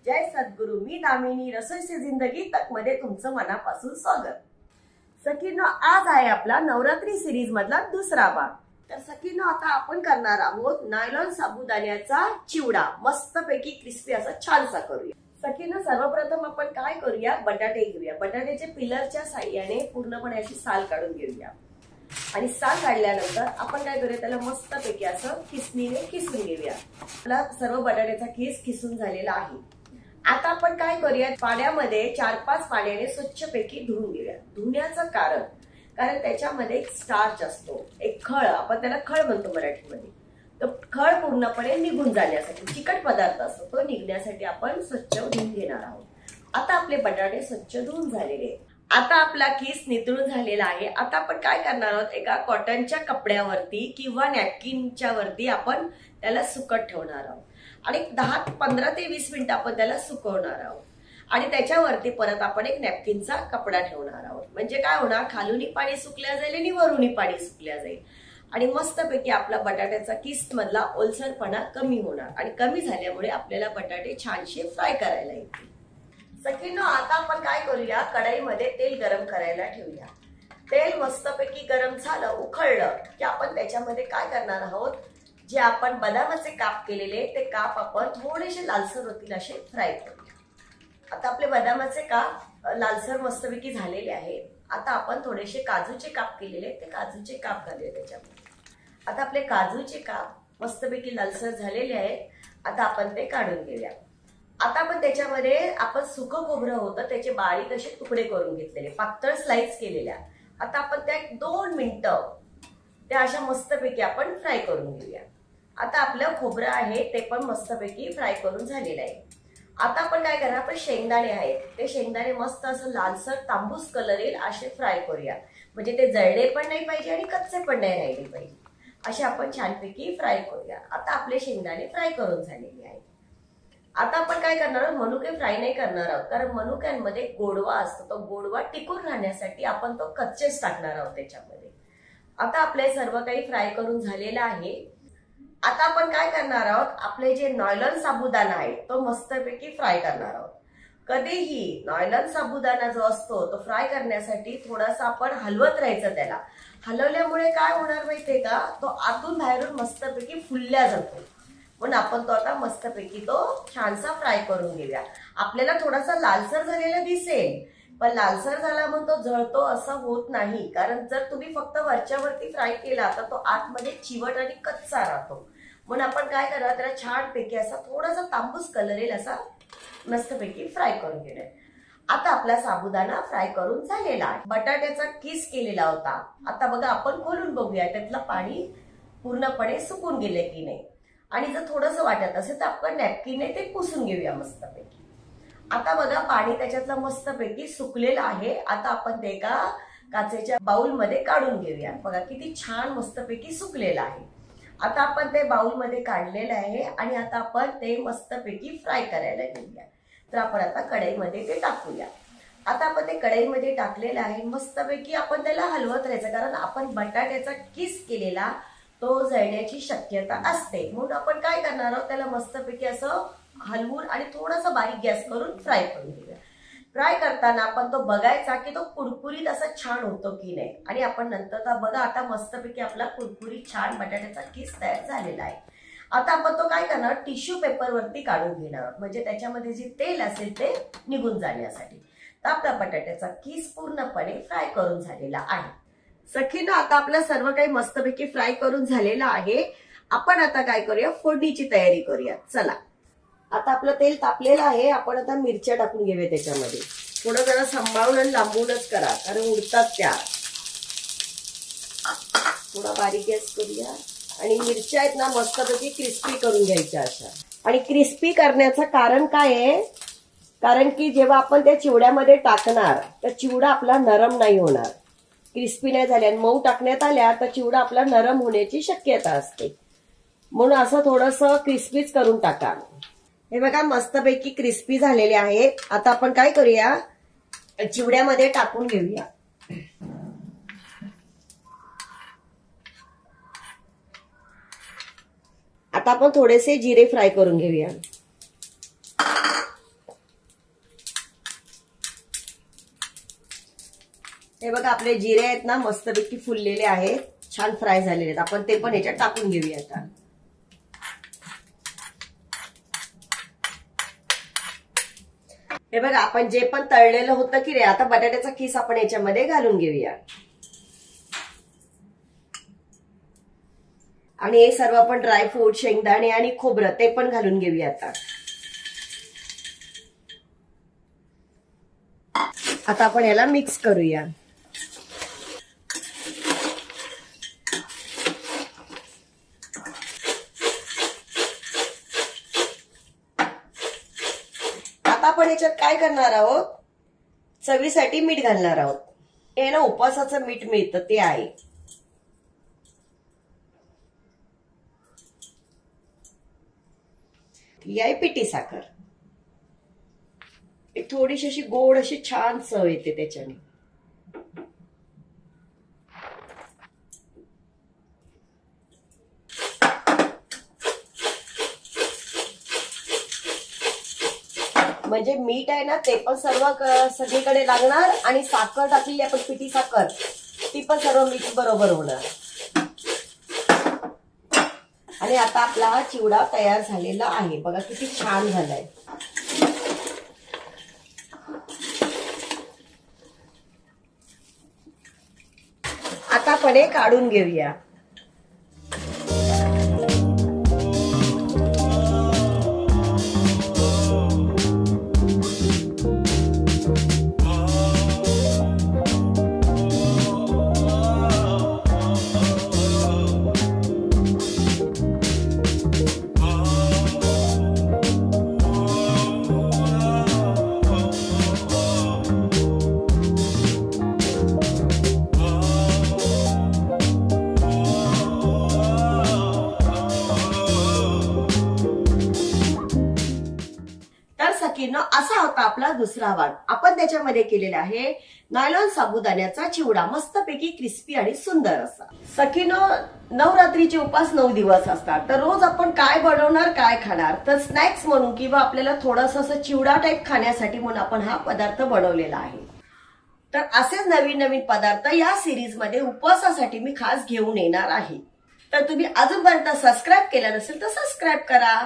जय सद्गुरु। मी दामिनी रसोई से जिंदगी तक मध्ये तुमचं मनापासून स्वागत। सखींनो, आज आहे आपला नवरात्री सिरीज मधला दुसरा भाग। तर सखींनो, आता आपण करणार आहोत नायलॉन साबुदाण्याचा चिवडा। मस्तपैकी क्रिस्पी असा छानसा करूया। सखींनो, सर्वप्रथम आपण काय करूया, बटाटे घेऊया। बटाट्याचे पिलरच्या साहाय्याने पूर्णपणे अशी साल काढून घेऊया आणि साल काढल्यानंतर आपण काय करूया, त्याला मस्तपैकी असं खिसणीने खिसून घेऊया। आपला सर्व बटाट्याचा खिस खिसून झालेला आहे। आता आपण काय करूया, पाण्यामध्ये 4-5 पाण्याने स्वच्छपैकी धुवून घेऊया। धुण्याचं कारण त्याच्यामध्ये एक स्टार्च असतो, एक खळ, आपण त्याला खळ म्हणतो मराठीमध्ये। तो खळ पूर्णपणे निघून जाण्यासाठी, चिकट पदार्थ असतो तो निघण्यासाठी आपण स्वच्छ धुवून घेणार आहोत। आता आपले बटाटे स्वच्छ धुवून झालेले, आता आपला खिस नितळून झालेला आहे। आता आपण काय करणार आहोत, एका कॉटनच्या कपड्यावरती किंवा नॅपकिनच्या वरती आपण त्याला सुकत ठेवणार आहोत आणि 15 ते 20 मिनिटं आपण त्याला सुकवणार आहोत आणि त्याच्यावरती परत आपण एक नॅपकिनचा कपडा ठेवणार आहोत। म्हणजे काय होणार, खालूनही पाणी सुकल्या जाईल आणि वरूनही पाणी सुकल्या जाईल आणि मस्तपैकी आपला बटाट्याचा किस मधला ओलसरपणा कमी होणार आणि कमी झाल्यामुळे आपल्याला बटाटे छानशे फ्राय करायला येतील। सखींनो, आता आपण काय करूया, कढईमध्ये तेल गरम करायला ठेवूया। तेल मस्तपैकी गरम झालं, उकळलं की आपण त्याच्यामध्ये काय करणार आहोत, जे आपण बदामाचे काप केलेले ते काप आपण थोडेसे लालसर होतील असे फ्राय करूया। आता आपले बदामाचे काप लालसर मस्तपैकी झालेले आहेत। आता आपण थोडेसे काजूचे काप केलेले ते काजूचे काप घालूया त्याच्यामध्ये। आता आपले काजूचे काप मस्तपैकी लालसर झालेले आहेत। आता आपण ते काढून घेऊया। आता आपण त्याच्यामध्ये आपण सुकं खोबरं होतं त्याचे बारीक असे तुकडे करून घेतलेले, पातळ स्लाइस केलेल्या। आता आपण त्या 2 मिनिटं त्या अशा मस्तपैकी आपण फ्राय करून घेऊया। आता आपलं खोबरं आहे ते पण मस्तपैकी फ्राय करून झालेलं आहे। आता आपण काय करणार, आपण शेंगदाणे आहेत ते शेंगदाणे मस्त असं लालसर तांबूस कलर येईल असे फ्राय करूया। म्हणजे ते जळले पण नाही पाहिजे आणि कच्चे पण नाही राहिले पाहिजे, असे आपण छानपैकी फ्राय करूया। आता आपले शेंगदाणे फ्राय करून झालेले आहेत। आता आपण काय करणार आहोत, मनुके फ्राय नाही करणार आहोत, कारण मनुक्यांमध्ये गोडवा असतो, तो गोडवा टिकून राहण्यासाठी आपण तो कच्चेच टाकणार आहोत त्याच्यामध्ये। आता आपले सर्व काही फ्राय करून झालेलं आहे। आता आपण काय करणार आहोत, आपले जे नायलॉन साबुदाणा आहे तो मस्तपैकी फ्राय करणार आहोत। कधीही नायलॉन साबुदाणा जो असतो तो फ्राय करण्यासाठी थोडासा आपण हलवत राहायचं। त्याला हलवल्यामुळे काय होणार माहितीये का, तो आतून बाहेरून मस्तपैकी फुलल्या जातो। म्हणून आपण तो आता मस्तपैकी तो छानसा फ्राय करून घेऊया। आपल्याला थोडासा लालसर झालेला दिसेल, पण लालसर झाला म्हणून तो जळतो असं होत नाही, कारण जर तुम्ही फक्त वरच्या वरती फ्राय केला तर तो आतमध्ये चिवट आणि कच्चा राहतो। म्हणून आपण काय करणार, त्याला छानपैकी असा थोडासा तांबूस कलर येईल असा मस्तपैकी फ्राय करून घेणार। आता आपला साबुदाणा फ्राय करून झालेला आहे। बटाट्याचा किस केलेला होता, आता बघा आपण खोलून बघूया त्यातलं पाणी पूर्णपणे सुकून गेले की नाही, आणि जर थोडंसं वाटत असेल तर आपण नॅपकिनने ते पुसून घेऊया मस्तपैकी। आता बघा पाणी त्याच्यातलं मस्तपैकी सुकलेलं आहे। आता आपण ते एका काचेच्या बाउल मध्ये काढून घेऊया। बघा किती छान मस्तपैकी सुकलेलं आहे। आता आपण ते बाउल मध्ये काढलेलं आहे आणि आता आपण ते मस्तपैकी फ्राय करायला घेऊया। तर आपण आता कढईमध्ये ते टाकूया। आता आपण ते कढईमध्ये टाकलेलं आहे, मस्तपैकी आपण त्याला हलवत राहायचं, कारण आपण बटाट्याचा किस केलेला तो जळण्याची शक्यता असते। म्हणून आपण काय करणार आहोत, त्याला मस्तपैकी असं हलवून आणि थोडासा बारीक गॅस करून फ्राय करून घेऊया। फ्राय करताना आपण तो बघायचा की तो कुरकुरीत असा छान होतो की नाही, आणि आपण नंतर बघा आता मस्तपैकी आपला कुरकुरीत छान बटाट्याचा किस तयार झालेला आहे। आता आपण तो काय करणार, टिश्यू पेपर वरती काढून घेणार आहोत, म्हणजे त्याच्यामध्ये जे तेल असेल ते निघून जाण्यासाठी। तर आपला बटाट्याचा किस पूर्णपणे फ्राय करून झालेला आहे। सखींनो, आता आपलं सर्व काही मस्तपैकी फ्राय करून झालेलं आहे। आपण आता काय करूया, फोडणीची तयारी करूया। चला, आता आपलं तेल तापलेलं आहे। आपण आता मिरच्या टाकून घेऊया त्याच्यामध्ये। थोडं जरा सांभाळून आणि लांबूनच करा, कारण उडतात त्या। थोडा बारीक गॅस करूया आणि मिरच्या आहेत ना मस्तपैकी क्रिस्पी करून घ्यायच्या अशा। आणि क्रिस्पी करण्याचं कारण काय आहे, कारण की जेव्हा आपण त्या चिवड्यामध्ये टाकणार तर चिवडा आपला नरम नाही होणार, क्रिस्पी नाही झाल्या, मऊ टाकण्यात आल्या तर चिवडा आपला नरम होण्याची शक्यता असते। म्हणून असं थोडंसं क्रिस्पीच करून टाका। हे बघा मस्तपैकी क्रिस्पी झालेले आहेत। आता आपण काय करूया, चिवड्यामध्ये टाकून घेऊया। आता आपण थोडेसे जिरे फ्राय करून घेऊया। हे बघा आपले जिरे आहेत ना मस्तपैकी फुललेले आहेत, छान फ्राय झालेले आहेत. आपण ते पण याच्यात टाकून घेऊया आता. हे बघा आपण जे पण तळलेलं होतं की रे, आता बटाट्याचा खीस आपण याच्यामध्ये घालून घेऊया. आणि हे सर्व आपण ड्रायफ्रूट, शेंगदाणे आणि खोबरं ते पण घालून घेऊया आता. आता आपण याला मिक्स करूया. आता आपण याच्यात काय करणार आहोत, चवीसाठी मीठ घालणार आहोत. हे ना उपवासाचं मीठ मिळतं ते आहे. ही आहे पिठी साखर. थोडीशी अशी गोड अशी छान चव येते त्याच्याने. म्हणजे मीठ आहे ना ते पण सर्व सगळीकडे लागणार आणि साखर टाकलेली आपण पिठी साखर ती पण सर्व मिक्स बरोबर होणार. आणि आता आपला हा चिवडा तयार झालेला आहे. बघा किती छान झालाय. आता आपण हे काढून घेऊया. सखींनो असा होता आपला दुसरा भाग. आपण त्याच्यामध्ये केलेला आहे नायलॉन साबुदाण्याचा चिवडा, मस्तपैकी क्रिस्पी आणि सुंदर असा. सखींनो नवरात्रीचे उपास 9 दिवस असतात, तर रोज आपण काय बनवणार, काय खाणार, तर स्नॅक्स म्हणून किंवा आपल्याला थोडंसं असं चिवडा टाईप खाण्यासाठी म्हणून आपण हा पदार्थ बनवलेला आहे. तर असेच नवीन नवीन पदार्थ या सिरीज मध्ये उपवासासाठी मी खास घेऊन येणार आहे. तर तुम्ही अजूनपर्यंत सबस्क्राईब केलं नसेल तर सबस्क्राईब करा.